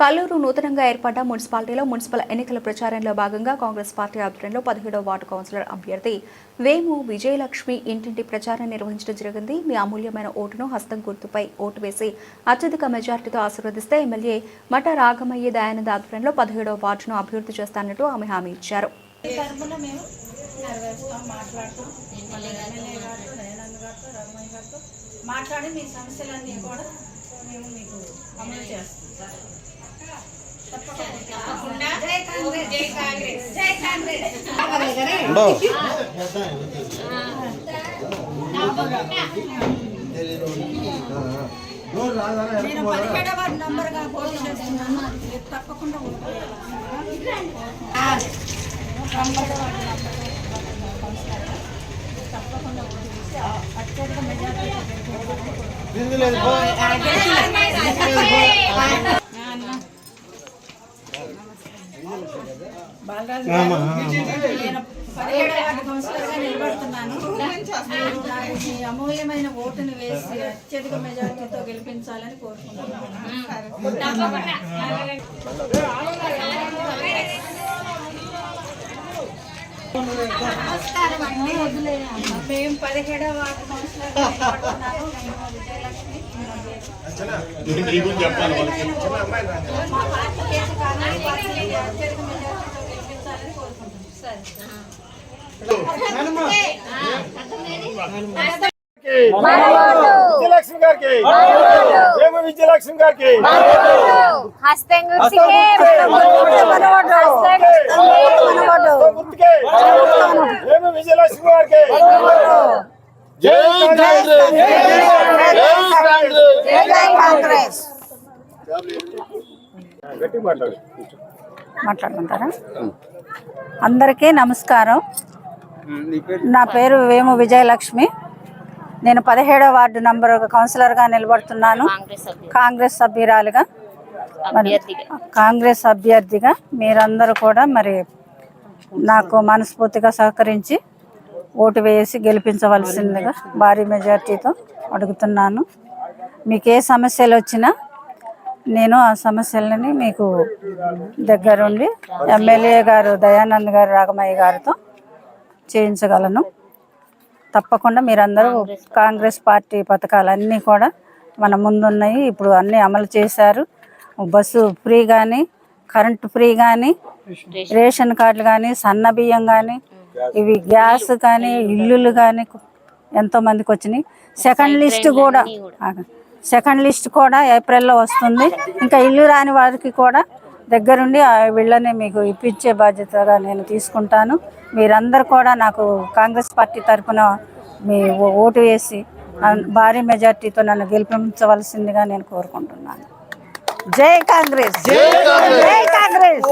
కల్లూరు నూతనంగా ఏర్పడ్డ మున్సిపాలిటీలో మున్సిపల్ ఎన్నికల ప్రచారంలో భాగంగా కాంగ్రెస్ పార్టీ ఆధ్వర్యంలో 17వ వార్డు కౌన్సిలర్ అభ్యర్థి వేము విజయలక్ష్మి ఇంటింటి ప్రచారం నిర్వహించడం జరిగింది. మీ అమూల్యమైన ఓటును హస్తం గుర్తుపై ఓటు వేసి అత్యధిక మెజార్టీతో ఆశీర్వదిస్తే ఎమ్మెల్యే మఠ రాఘమయ్య దయానంద్ ఆధ్వర్యంలో 17వ వార్డును అభివృద్ధి చేస్తానట్టు ఆమె హామీ ఇచ్చారు. మాట్లాడి మీ సమస్యలన్నీ కూడా మేము మీకు అమలు చేస్తాం. తప్పకుండా జై కాంగ్రెస్ జై కాంగ్రెస్ జై కాంగ్రెస్. నేను 17వ వార్డు నంబర్గా పోటీ చేస్తున్నాను. తప్పకుండా తప్పకుండా అత్యధిక మెజార్టీ బాలరాజు నేను 17వ వార్డు కౌన్సిలర్గా నిలబడుతున్నాను. మీ అమూల్యమైన ఓటును వేసి అత్యధిక మెజార్టీతో గెలిపించాలని కోరుకుంటున్నాను. నమస్కారం అండి. మేము 17వ వార్డు కౌన్సిలర్గా నిలబడుతున్నాను. విజయలక్ష్మి మా పార్టీ కేసు కాంగ్రెస్ పార్టీ అత్యధిక మెజార్టీతో గెలిపించాలని కోరుకుంటున్నాం. విజయలక్ష్మి గారికి విజయలక్ష్మి గారికి విజయలక్ష్మి గారికి మాట్లాడుకుంటారా? అందరికీ నమస్కారం. నా పేరు వేము విజయలక్ష్మి. నేను 17వ వార్డు నంబర్ కౌన్సిలర్గా నిలబడుతున్నాను. కాంగ్రెస్ సభ్యురాలుగా, కాంగ్రెస్ అభ్యర్థిగా మీరందరూ కూడా మరి నాకు మనస్ఫూర్తిగా సహకరించి ఓటు వేసి గెలిపించవలసిందిగా భారీ మెజార్టీతో అడుగుతున్నాను. మీకు ఏ సమస్యలు వచ్చినా నేను ఆ సమస్యలని మీకు దగ్గరుండి ఎమ్మెల్యే గారు దయానంద్ గారు రాఘమయ్య గారితో చేయించగలను. తప్పకుండా మీరందరూ కాంగ్రెస్ పార్టీ పథకాలన్నీ కూడా మన ముందున్నాయి. ఇప్పుడు అన్నీ అమలు చేశారు. బస్సు ఫ్రీ కానీ, కరెంటు ఫ్రీ కానీ, రేషన్ కార్డులు కానీ, సన్న బియ్యం కానీ, ఇవి గ్యాస్ కానీ, ఇల్లులు కానీ ఎంతోమందికి వచ్చినాయి. సెకండ్ లిస్ట్ కూడా ఏప్రిల్లో వస్తుంది. ఇంకా ఇల్లు రాని వారికి కూడా దగ్గరుండి వీళ్ళని మీకు ఇప్పించే బాధ్యతగా నేను తీసుకుంటాను. మీరందరూ కూడా నాకు కాంగ్రెస్ పార్టీ తరఫున మీ ఓటు వేసి భారీ మెజార్టీతో నన్ను గెలిపించవలసిందిగా నేను కోరుకుంటున్నాను. జై కాంగ్రెస్, జై కాంగ్రెస్.